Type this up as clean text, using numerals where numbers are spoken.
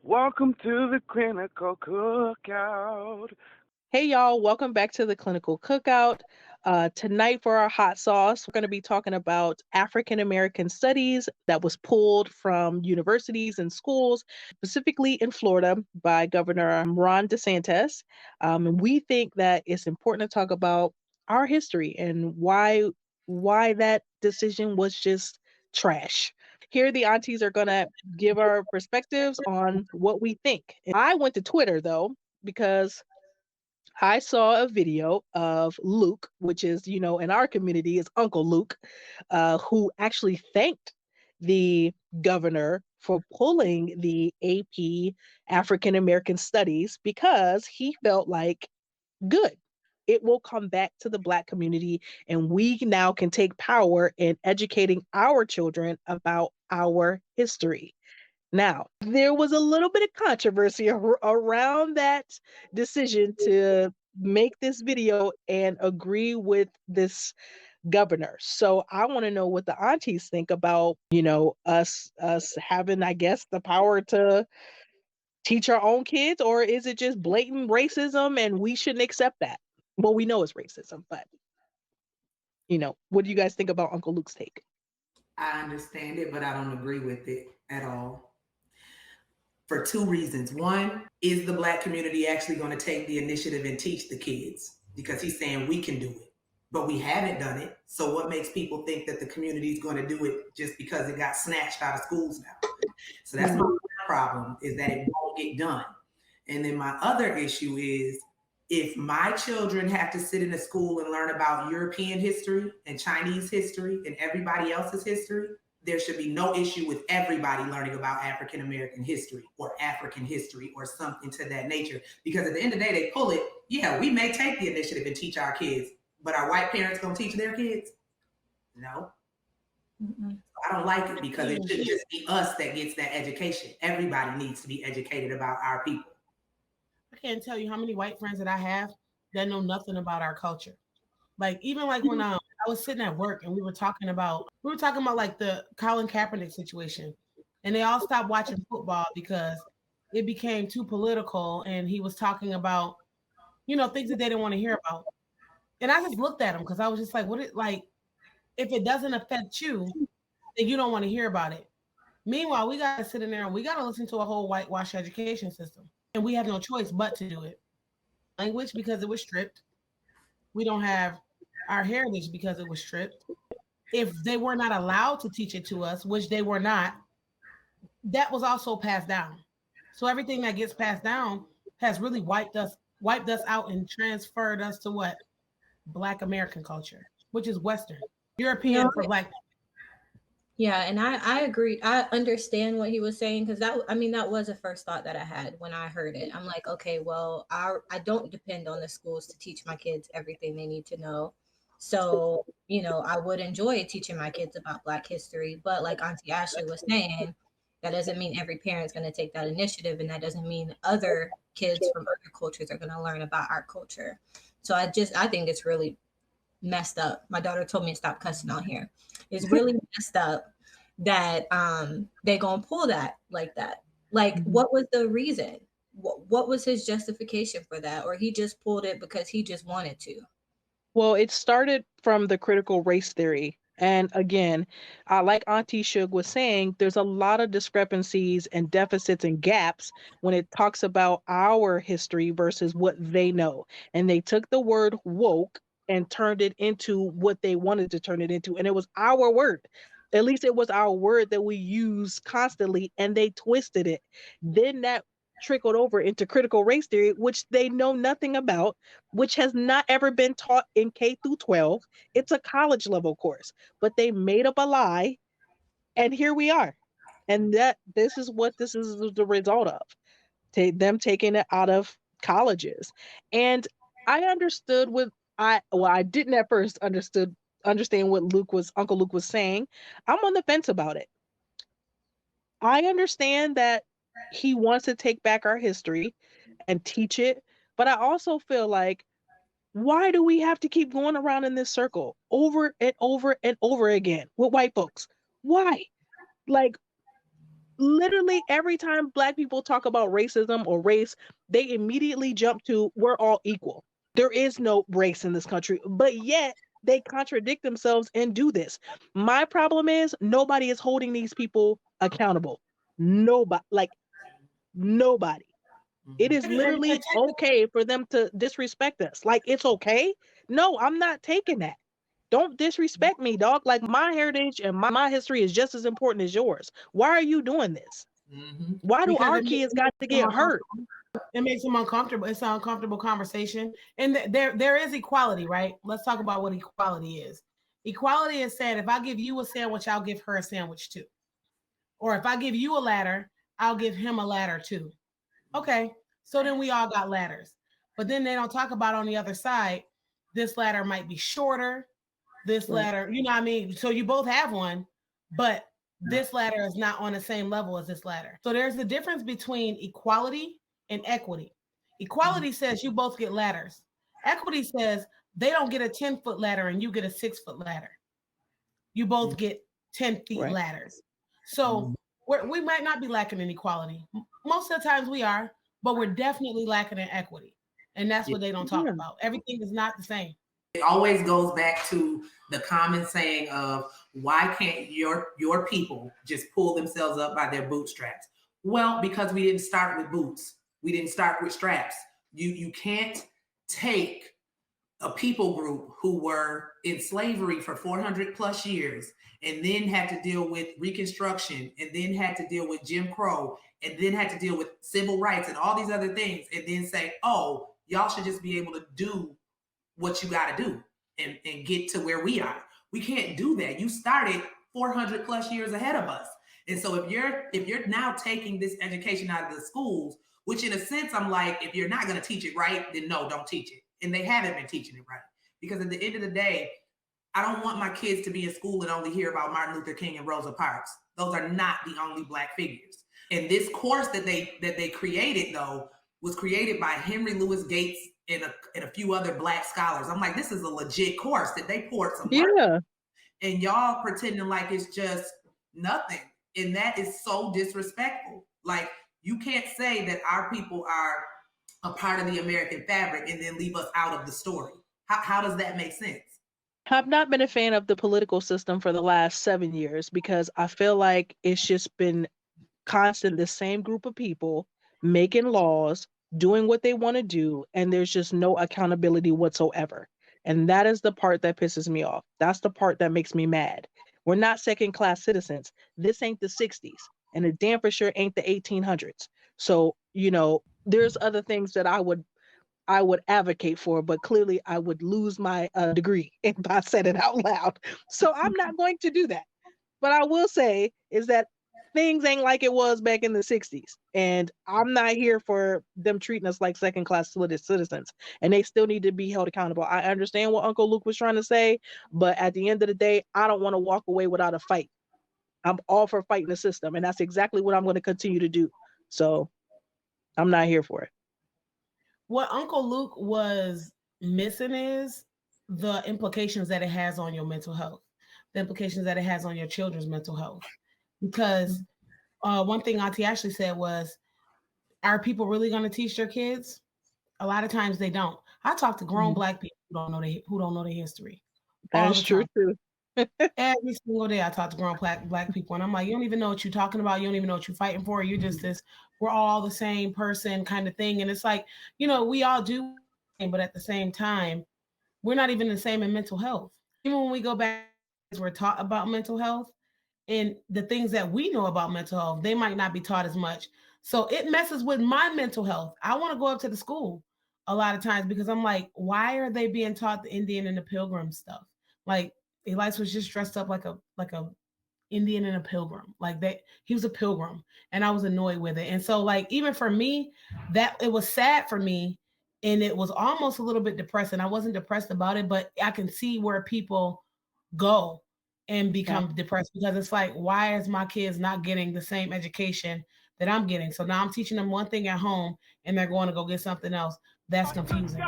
Welcome to the clinical cookout. Hey y'all, welcome back to the Clinical Cookout. Tonight for our hot sauce, we're going to be talking about African American studies that was pulled from universities and schools, specifically in Florida by Governor Ron DeSantis. And we think that it's important to talk about our history and why that decision was just trash. Here, the aunties are going to give our perspectives on what we think. I went to Twitter though, because I saw a video of Luke, which is, in our community is Uncle Luke, who actually thanked the governor for pulling the AP African American Studies because he felt like good. It will come back to the Black community, and we now can take power in educating our children about our history. Now, there was a little bit of controversy around that decision to make this video and agree with this governor. So I want to know what the aunties think about, us having, I guess, the power to teach our own kids, or is it just blatant racism and we shouldn't accept that? Well, we know it's racism, but what do you guys think about Uncle Luke's take? I understand it, but I don't agree with it at all for two reasons. One, is the Black community actually going to take the initiative and teach the kids? Because he's saying we can do it, but we haven't done it. So, what makes people think that the community is going to do it just because it got snatched out of schools now? So, that's my problem, is that it won't get done. And then my other issue is if my children have to sit in a school and learn about European history and Chinese history and everybody else's history, there should be no issue with everybody learning about African American history or African history or something to that nature. Because at the end of the day, they pull it. Yeah, we may take the initiative and teach our kids, but are white parents going to teach their kids? No. I don't like it because it should just be us that gets that education. Everybody needs to be educated about our people. I can't tell you how many white friends that I have that know nothing about our culture. Like even like when I was sitting at work and we were talking about like the Colin Kaepernick situation, and they all stopped watching football because it became too political, and he was talking about things that they didn't want to hear about. And I just looked at him because I was just like, what it like if it doesn't affect you, then you don't want to hear about it. Meanwhile, we got to sit in there and we got to listen to a whole whitewash education system, and we have no choice but to do it. Language because it was stripped. We don't have our heritage because it was stripped. If they were not allowed to teach it to us, which they were not, that was also passed down. So everything that gets passed down has really wiped us out and transferred us to what? Black American culture, which is Western. European No, for black. yeah, and I agree. I understand what he was saying because that was the first thought that I had when I heard it. I'm like, okay, well, I don't depend on the schools to teach my kids everything they need to know. So, I would enjoy teaching my kids about Black history, but like Auntie Ashley was saying, that doesn't mean every parent's going to take that initiative, and that doesn't mean other kids from other cultures are going to learn about our culture. So I think it's really messed up. My daughter told me to stop cussing on here. It's really messed up that they gonna pull that like that. Like, what was the reason? What was his justification for that? Or he just pulled it because he just wanted to? Well, it started from the critical race theory. And again, like Auntie Shug was saying, there's a lot of discrepancies and deficits and gaps when it talks about our history versus what they know. And they took the word woke and turned it into what they wanted to turn it into. And it was our word. At least it was our word that we use constantly, and they twisted it. Then that trickled over into critical race theory, which they know nothing about, which has not ever been taught in K through 12. It's a college level course, but they made up a lie, and here we are. And this is what this is the result of. Them taking it out of colleges. And I understood I didn't at first understand what Uncle Luke was saying. I'm on the fence about it. I understand that he wants to take back our history and teach it, but I also feel like, why do we have to keep going around in this circle over and over and over again with white folks? Why? Like, literally every time Black people talk about racism or race, they immediately jump to we're all equal. There is no race in this country, but yet they contradict themselves and do this. My problem is nobody is holding these people accountable. Nobody, like nobody. It is literally okay for them to disrespect us. Like, it's okay. No, I'm not taking that. Don't disrespect me, dog. Like, my heritage and my history is just as important as yours. Why are you doing this? Why do our kids got to get hurt? It makes them uncomfortable. It's an uncomfortable conversation. And there is equality, right? Let's talk about what equality is. Equality is saying if I give you a sandwich, I'll give her a sandwich too. Or if I give you a ladder, I'll give him a ladder too. Okay, so then we all got ladders. But then they don't talk about on the other side, this ladder might be shorter. This ladder, you know what I mean? So you both have one, but this ladder is not on the same level as this ladder. So there's the difference between equality and equity. Equality says you both get ladders. Equity says they don't get a 10-foot ladder and you get a 6-foot ladder. You both get 10 feet ladders. So we might not be lacking in equality. Most of the times we are, but we're definitely lacking in equity. And that's what they don't talk about. Everything is not the same. It always goes back to the common saying of why can't your people just pull themselves up by their bootstraps? Well, because we didn't start with boots. We didn't start with straps. You can't take a people group who were in slavery for 400 plus years and then had to deal with Reconstruction and then had to deal with Jim Crow and then had to deal with civil rights and all these other things and then say, oh, y'all should just be able to do what you got to do and get to where we are. We can't do that. You started 400 plus years ahead of us. And so if you're now taking this education out of the schools, which in a sense, I'm like, if you're not going to teach it right, then no, don't teach it. And they haven't been teaching it right. Because at the end of the day, I don't want my kids to be in school and only hear about Martin Luther King and Rosa Parks. Those are not the only Black figures. And this course that they created, though, was created by Henry Louis Gates and a few other Black scholars. I'm like, this is a legit course that they poured some work. And y'all pretending like it's just nothing. And that is so disrespectful. Like, you can't say that our people are a part of the American fabric and then leave us out of the story. How does that make sense? I've not been a fan of the political system for the last 7 years because I feel like it's just been constant, the same group of people making laws, doing what they want to do, and there's just no accountability whatsoever. And that is the part that pisses me off. That's the part that makes me mad. We're not second-class citizens. This ain't the 60s, and it damn for sure ain't the 1800s. So, you know, there's other things that I would advocate for, but clearly I would lose my degree if I said it out loud. So I'm not going to do that. But I will say is that things ain't like it was back in the 60s. And I'm not here for them treating us like second-class citizens. And they still need to be held accountable. I understand what Uncle Luke was trying to say, but at the end of the day, I don't want to walk away without a fight. I'm all for fighting the system, and that's exactly what I'm going to continue to do. So I'm not here for it. What Uncle Luke was missing is the implications that it has on your mental health, the implications that it has on your children's mental health. Because one thing Auntie Ashley said was, are people really going to teach their kids? A lot of times they don't. I talk to grown Black people who don't know their history. That's true too. Every single day I talk to grown Black people, and I'm like, you don't even know what you're talking about. You don't even know what you're fighting for. You're just this, we're all the same person kind of thing. And it's like, you know, we all do, but at the same time, we're not even the same in mental health. Even when we go back, we're taught about mental health, and the things that we know about mental health, they might not be taught as much. So it messes with my mental health. I want to go up to the school a lot of times because I'm like, why are they being taught the Indian and the Pilgrim stuff? Like, Elias was just dressed up like a Indian and a pilgrim. Like that, he was a pilgrim, and I was annoyed with it. And so, like, even for me, that it was sad for me, and it was almost a little bit depressing. I wasn't depressed about it, but I can see where people go and become depressed because it's like, why is my kids not getting the same education that I'm getting? So now I'm teaching them one thing at home, and they're going to go get something else. That's confusing.